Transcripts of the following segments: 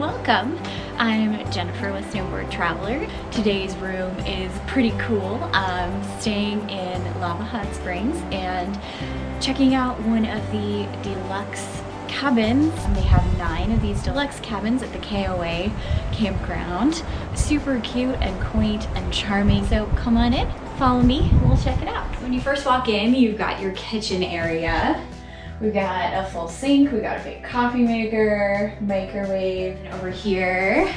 welcome. I'm Jennifer with Snowboard Traveler. Today's room is pretty cool. I'm staying in Lava Hot Springs and checking out one of the deluxe cabins. They have 9 of these deluxe cabins at the KOA Campground. Super cute and quaint and charming. So come on in, follow me, we'll check it out. When you first walk in, you've got your kitchen area. We've got a full sink, we've got a big coffee maker, microwave. And over here,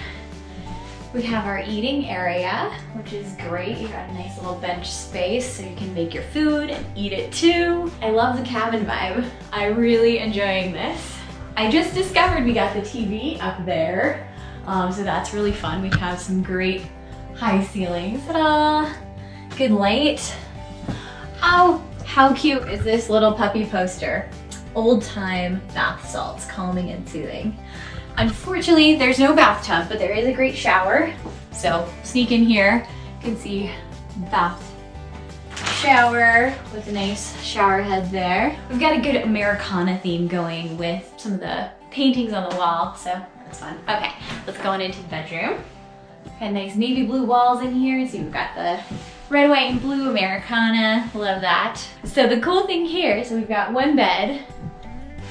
we have our eating area, which is great. You've got a nice little bench space so you can make your food and eat it too. I love the cabin vibe. I'm really enjoying this. I just discovered we got the TV up there, so that's really fun. We have some great high ceilings. Ta-da! Good light. Oh, how cute is this little puppy poster? Old time bath salts, calming and soothing. Unfortunately, there's no bathtub, but there is a great shower. So sneak in here, you can see bath shower with a nice shower head there. We've got a good Americana theme going with some of the paintings on the wall, so that's fun. Okay, let's go on into the bedroom. Got nice navy blue walls in here, so we've got the red, white, and blue Americana. Love that. So the cool thing here, so we've got one bed,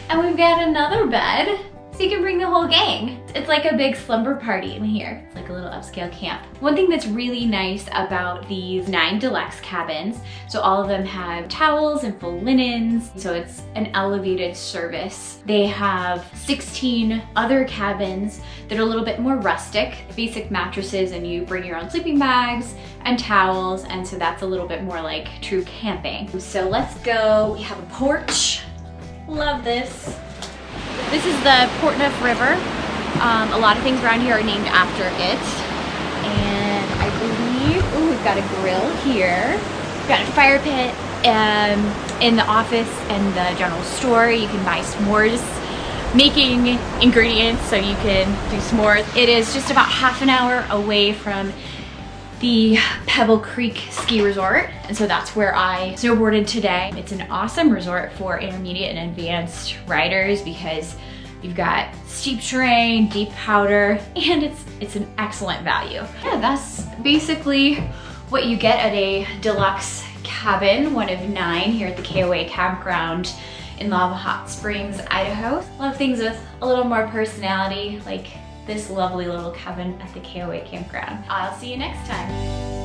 and we've got another bed, so you can bring the whole gang. It's like a big slumber party in here. It's like a little upscale camp. One thing that's really nice about these 9 deluxe cabins, so all of them have towels and full linens, so it's an elevated service. They have 16 other cabins that are a little bit more rustic, basic mattresses, and you bring your own sleeping bags and towels, and so that's a little bit more like true camping. So let's go. We have a porch. Love this. This is the Portneuf River. A lot of things around here are named after it. And I believe, ooh, we've got a grill here. We've got a fire pit. In the office and the general store, you can buy s'mores making ingredients so you can do s'mores. It is just about half an hour away from the Pebble Creek ski resort, and so that's where I snowboarded today. It's an awesome resort for intermediate and advanced riders because you've got steep terrain, deep powder, and it's an excellent value. Yeah, that's basically what you get at a deluxe cabin, one of 9 here at the KOA Campground in Lava Hot Springs, Idaho. Love things with a little more personality, like this lovely little cabin at the KOA Campground. I'll see you next time.